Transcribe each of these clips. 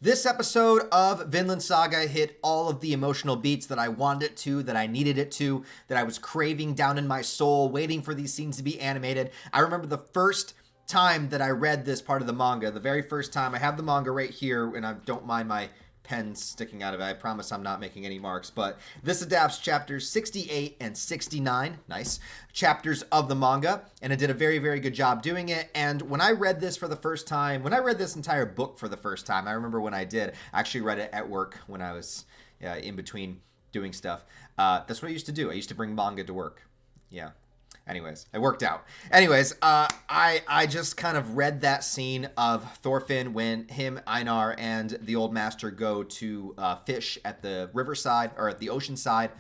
This episode of Vinland Saga hit all of the emotional beats that I wanted it to, that I needed it to, that I was craving down in my soul, waiting for these scenes to be animated. I remember the first time that I read this part of the manga, the very first time. I have the manga right here, and I don't mind my pen sticking out of it. I promise I'm not making any marks, but this adapts chapters 68 and 69, nice, chapters of the manga, and it did a very, very good job doing it. And when I read this for the first time, when I read this entire book for the first time, I remember when I did, I actually read it at work when I was in between doing stuff. That's what I used to do. I used to bring manga to work. Yeah. Anyways, it worked out. Anyways, I just kind of read that scene of Thorfinn when him, Einar, and the old master go to fish at the riverside or at the ocean side.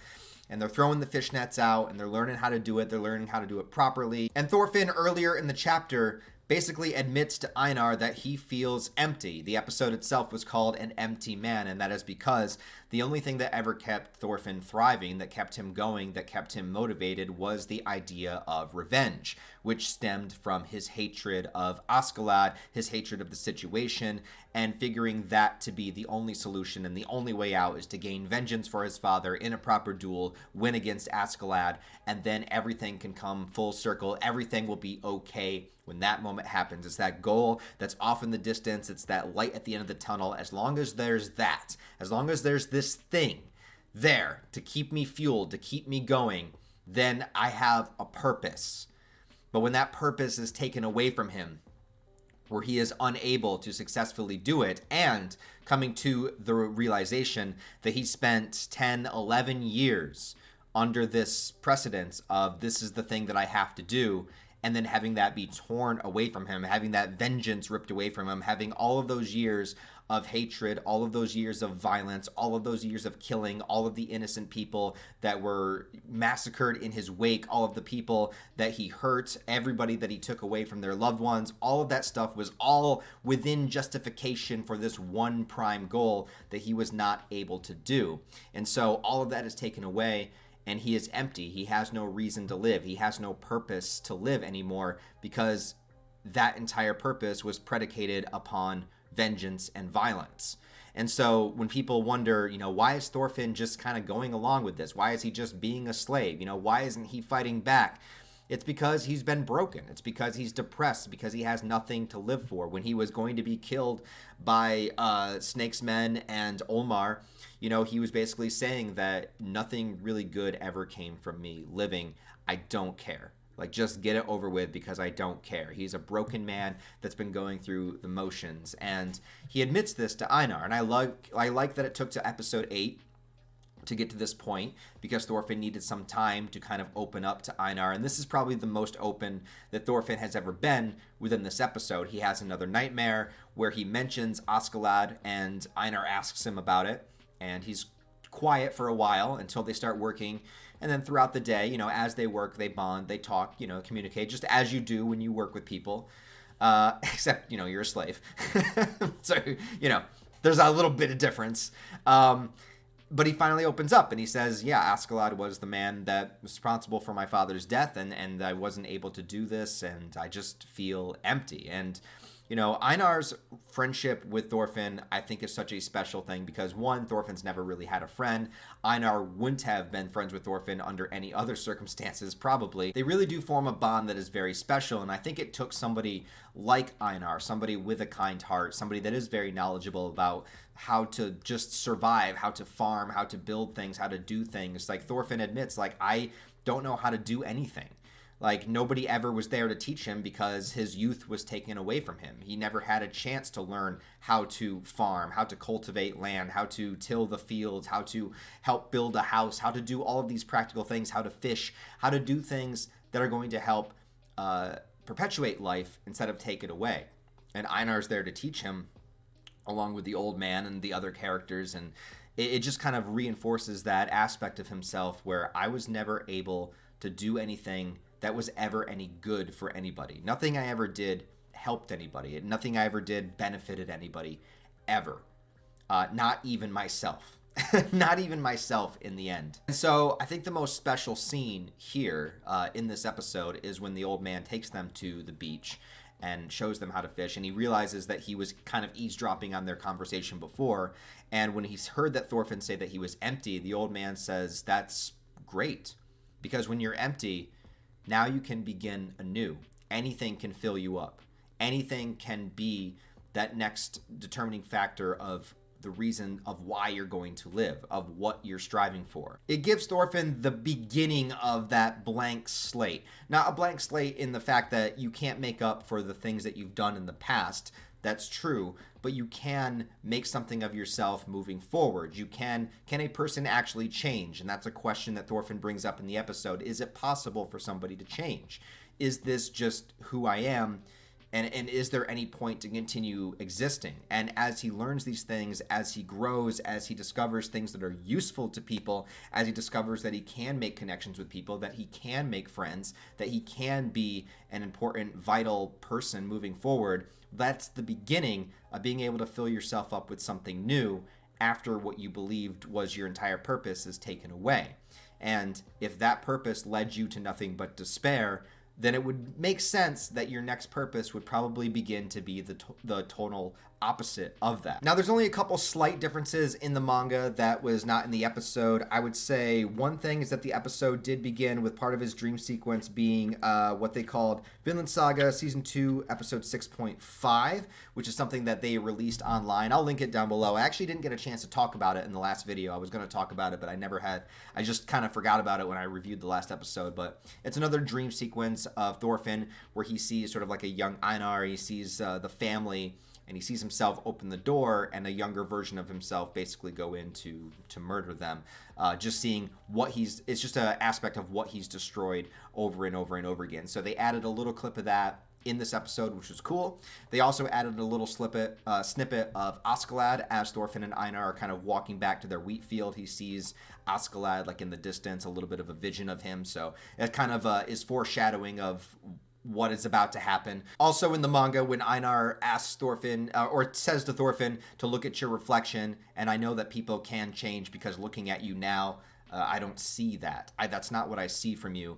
And they're throwing the fish nets out and they're learning how to do it. They're learning how to do it properly. And Thorfinn, earlier in the chapter, basically admits to Einar that he feels empty. The episode itself was called An Empty Man, and that is because the only thing that ever kept Thorfinn thriving, that kept him going, that kept him motivated, was the idea of revenge, which stemmed from his hatred of Askeladd, his hatred of the situation, and figuring that to be the only solution and the only way out is to gain vengeance for his father in a proper duel, win against Askeladd, and then everything can come full circle. Everything will be okay when that moment happens. It's that goal that's off in the distance. It's that light at the end of the tunnel. As long as there's that, as long as there's this thing there to keep me fueled, to keep me going, then I have a purpose. But when that purpose is taken away from him, where he is unable to successfully do it, and coming to the realization that he spent 10, 11 years under this precedence of this is the thing that I have to do, and then having that be torn away from him, having that vengeance ripped away from him, having all of those years of hatred, all of those years of violence, all of those years of killing, all of the innocent people that were massacred in his wake, all of the people that he hurt, everybody that he took away from their loved ones, all of that stuff was all within justification for this one prime goal that he was not able to do. And so all of that is taken away, and he is empty. He has no reason to live. He has no purpose to live anymore, because that entire purpose was predicated upon vengeance and violence. And so when people wonder, why is Thorfinn just kind of going along with this? Why is he just being a slave? Why isn't he fighting back? It's because he's been broken. It's because he's depressed, because he has nothing to live for. When he was going to be killed by Snake's men and Olmar, he was basically saying that nothing really good ever came from me living. I don't care. Like, just get it over with, because I don't care. He's a broken man that's been going through the motions. And he admits this to Einar. And I like that it took to episode 8 to get to this point, because Thorfinn needed some time to kind of open up to Einar. And this is probably the most open that Thorfinn has ever been within this episode. He has another nightmare where he mentions Askeladd, and Einar asks him about it. And he's quiet for a while until they start working. And then throughout the day, as they work, they bond, they talk, communicate, just as you do when you work with people. Except, you're a slave. So, there's a little bit of difference. But he finally opens up and he says, yeah, Askeladd was the man that was responsible for my father's death, and I wasn't able to do this, and I just feel empty. And Einar's friendship with Thorfinn, I think, is such a special thing because, one, Thorfinn's never really had a friend. Einar wouldn't have been friends with Thorfinn under any other circumstances, probably. They really do form a bond that is very special, and I think it took somebody like Einar, somebody with a kind heart, somebody that is very knowledgeable about how to just survive, how to farm, how to build things, how to do things. Like Thorfinn admits, I don't know how to do anything. Nobody ever was there to teach him because his youth was taken away from him. He never had a chance to learn how to farm, how to cultivate land, how to till the fields, how to help build a house, how to do all of these practical things, how to fish, how to do things that are going to help perpetuate life instead of take it away. And Einar's there to teach him, along with the old man and the other characters. And it just kind of reinforces that aspect of himself where I was never able to do anything that was ever any good for anybody. Nothing I ever did helped anybody. Nothing I ever did benefited anybody, ever. Not even myself. Not even myself in the end. And so I think the most special scene here in this episode is when the old man takes them to the beach and shows them how to fish. And he realizes that he was kind of eavesdropping on their conversation before. And when he's heard that Thorfinn say that he was empty, the old man says, that's great. Because when you're empty, now you can begin anew. Anything can fill you up. Anything can be that next determining factor of the reason of why you're going to live, of what you're striving for. It gives Thorfinn the beginning of that blank slate. Not a blank slate in the fact that you can't make up for the things that you've done in the past. That's true, but you can make something of yourself moving forward. Can a person actually change? And that's a question that Thorfinn brings up in the episode. Is it possible for somebody to change? Is this just who I am? And is there any point to continue existing? And as he learns these things, as he grows, as he discovers things that are useful to people, as he discovers that he can make connections with people, that he can make friends, that he can be an important, vital person moving forward, that's the beginning of being able to fill yourself up with something new after what you believed was your entire purpose is taken away. And if that purpose led you to nothing but despair, then it would make sense that your next purpose would probably begin to be the total opposite of that. Now, there's only a couple slight differences in the manga that was not in the episode. I would say one thing is that the episode did begin with part of his dream sequence being what they called Vinland Saga Season 2, Episode 6.5, which is something that they released online. I'll link it down below. I actually didn't get a chance to talk about it in the last video. I was going to talk about it, but I never had. I just kind of forgot about it when I reviewed the last episode, but it's another dream sequence of Thorfinn where he sees sort of like a young Einar. He sees the family, and he sees himself open the door and a younger version of himself basically go in to murder them. Just seeing what it's just an aspect of what he's destroyed over and over and over again. So they added a little clip of that in this episode, which was cool. They also added a little snippet of Askeladd as Thorfinn and Einar are kind of walking back to their wheat field. He sees Askeladd like in the distance, a little bit of a vision of him. So it kind of is foreshadowing of what is about to happen. Also in the manga, when Einar asks Thorfinn, or says to Thorfinn to look at your reflection, and I know that people can change because looking at you now, I don't see that. That's not what I see from you.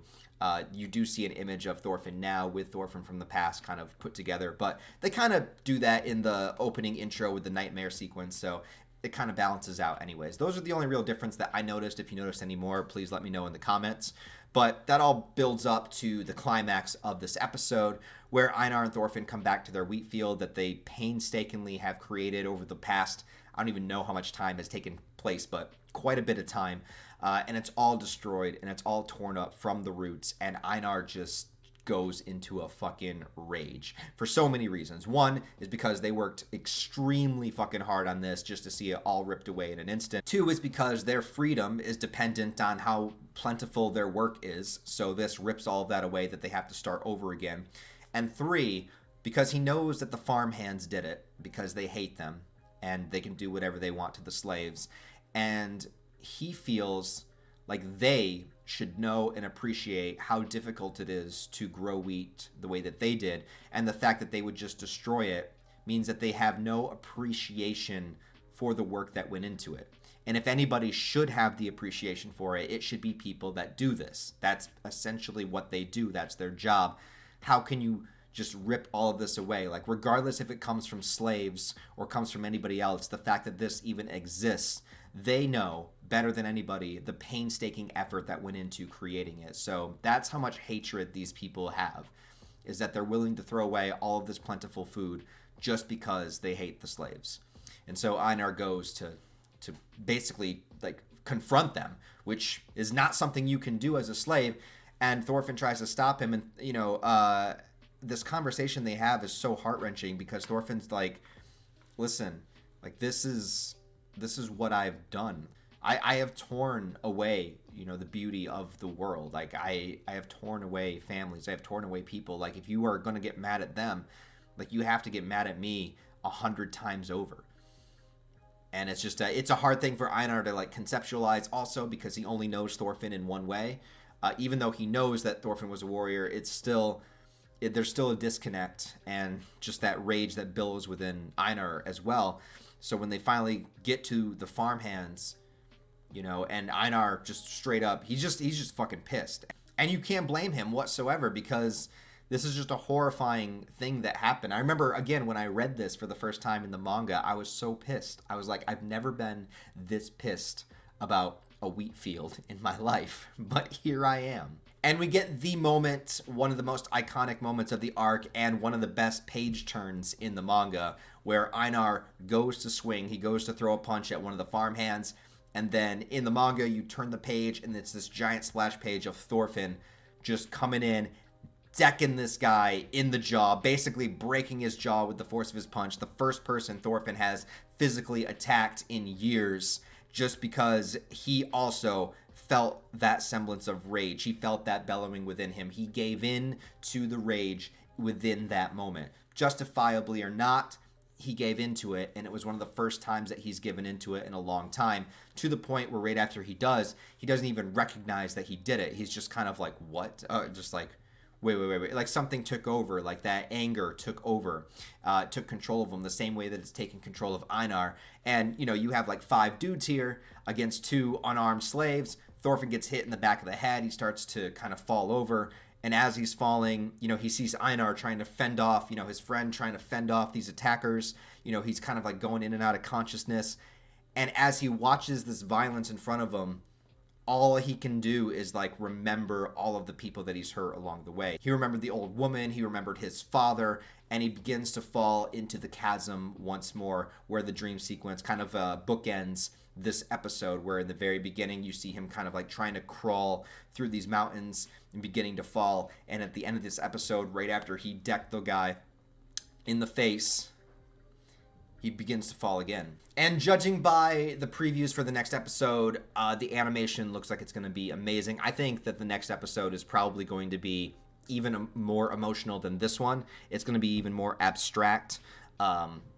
You do see an image of Thorfinn now with Thorfinn from the past kind of put together, but they kind of do that in the opening intro with the nightmare sequence, so it kind of balances out anyways. Those are the only real difference that I noticed. If you noticed any more, please let me know in the comments. But that all builds up to the climax of this episode, where Einar and Thorfinn come back to their wheat field that they painstakingly have created over the past, I don't even know how much time has taken place, but quite a bit of time. And it's all destroyed, and it's all torn up from the roots, and Einar just goes into a fucking rage for so many reasons. One is because they worked extremely fucking hard on this just to see it all ripped away in an instant. Two is because their freedom is dependent on how plentiful their work is, so this rips all of that away that they have to start over again. And three, because he knows that the farmhands did it because they hate them and they can do whatever they want to the slaves, and he feels like they should know and appreciate how difficult it is to grow wheat the way that they did, and the fact that they would just destroy it means that they have no appreciation for the work that went into it. And if anybody should have the appreciation for it, it should be people that do this. That's essentially what they do. That's their job. How can you just rip all of this away? Like, regardless if it comes from slaves or comes from anybody else, the fact that this even exists, they know better than anybody the painstaking effort that went into creating it. So that's how much hatred these people have, is that they're willing to throw away all of this plentiful food just because they hate the slaves. And so Einar goes to basically like confront them, which is not something you can do as a slave. And Thorfinn tries to stop him, and this conversation they have is so heart-wrenching because Thorfinn's like, listen, like this is what I've done. I have torn away, the beauty of the world. Like I have torn away families. I have torn away people. Like if you are going to get mad at them, like you have to get mad at me 100 times over. And it's just it's a hard thing for Einar to like conceptualize also because he only knows Thorfinn in one way. Even though he knows that Thorfinn was a warrior, there's still a disconnect and just that rage that billows within Einar as well. So when they finally get to the farmhands, and Einar just straight up, he's just fucking pissed. And you can't blame him whatsoever because This is just a horrifying thing that happened. I remember, again, when I read this for the first time in the manga, I was so pissed. I was like, I've never been this pissed about a wheat field in my life, but here I am. And we get the moment, one of the most iconic moments of the arc, and one of the best page turns in the manga, where Einar goes to swing. He goes to throw a punch at one of the farmhands, and then in the manga, you turn the page, and it's this giant splash page of Thorfinn just coming in, decking this guy in the jaw, basically breaking his jaw with the force of his punch. The first person Thorfinn has physically attacked in years, just because he also felt that semblance of rage. He felt that bellowing within him. He gave in to the rage within that moment. Justifiably or not, he gave into it, and it was one of the first times that he's given into it in a long time, to the point where right after he doesn't even recognize that he did it. He's just kind of like, what? Just like, wait. Like something took over, like that anger took over, took control of him the same way that it's taken control of Einar. And, you know, you have like 5 dudes here against 2 unarmed slaves. Thorfinn gets hit in the back of the head. He starts to kind of fall over. And as he's falling, you know, he sees Einar trying to fend off, you know, his friend trying to fend off these attackers. You know, he's kind of like going in and out of consciousness. And as he watches this violence in front of him, all he can do is like remember all of the people that he's hurt along the way. He remembered the old woman, he remembered his father, and he begins to fall into the chasm once more, where the dream sequence kind of bookends this episode, where in the very beginning you see him kind of like trying to crawl through these mountains and beginning to fall, and at the end of this episode, right after he decked the guy in the face, he begins to fall again. And judging by the previews for the next episode, the animation looks like it's going to be amazing. I think that the next episode is probably going to be even more emotional than this one. It's going to be even more abstract.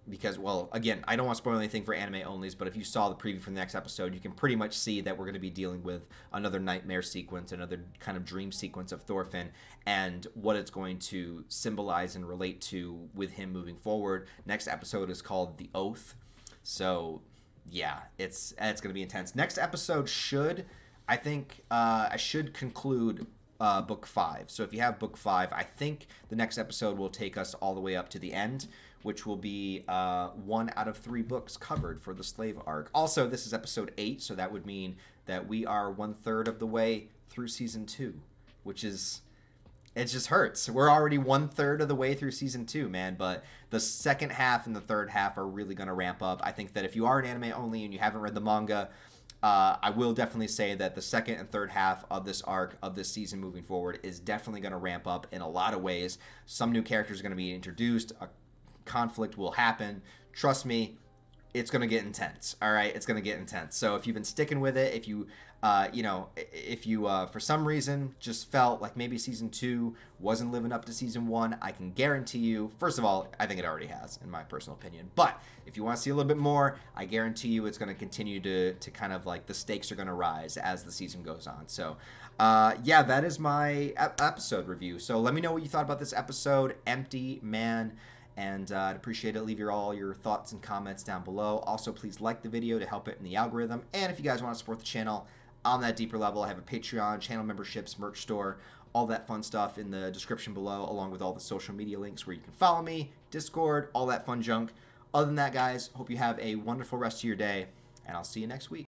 Because, well, again, I don't want to spoil anything for anime onlys, but if you saw the preview for the next episode, you can pretty much see that we're going to be dealing with another nightmare sequence, another kind of dream sequence of Thorfinn, and what it's going to symbolize and relate to with him moving forward. Next episode is called The Oath. So, yeah, it's going to be intense. Next episode I should conclude book 5. So if you have book 5, I think the next episode will take us all the way up to the end, which will be 1 out of 3 books covered for the slave arc. Also, this is episode 8, so that would mean that we are 1/3 of the way through season 2, which is, it just hurts. We're already 1/3 of the way through season 2, man, but the second half and the third half are really going to ramp up. I think that if you are an anime only and you haven't read the manga, I will definitely say that the second and third half of this arc, of this season moving forward, is definitely going to ramp up in a lot of ways. Some new characters are going to be introduced. Conflict will happen. Trust me, it's going to get intense. All right, it's going to get intense. So if you've been sticking with it, if you for some reason just felt like maybe season 2 wasn't living up to season 1, I can guarantee you, first of all, I think it already has, in my personal opinion. But if you want to see a little bit more, I guarantee you it's going to continue to kind of like the stakes are going to rise as the season goes on. So yeah, that is my episode review. So let me know what you thought about this episode, Empty Man. And I'd appreciate it. Leave all your thoughts and comments down below. Also, please like the video to help it in the algorithm. And if you guys want to support the channel on that deeper level, I have a Patreon, channel memberships, merch store, all that fun stuff in the description below, along with all the social media links where you can follow me, Discord, all that fun junk. Other than that, guys, hope you have a wonderful rest of your day, and I'll see you next week.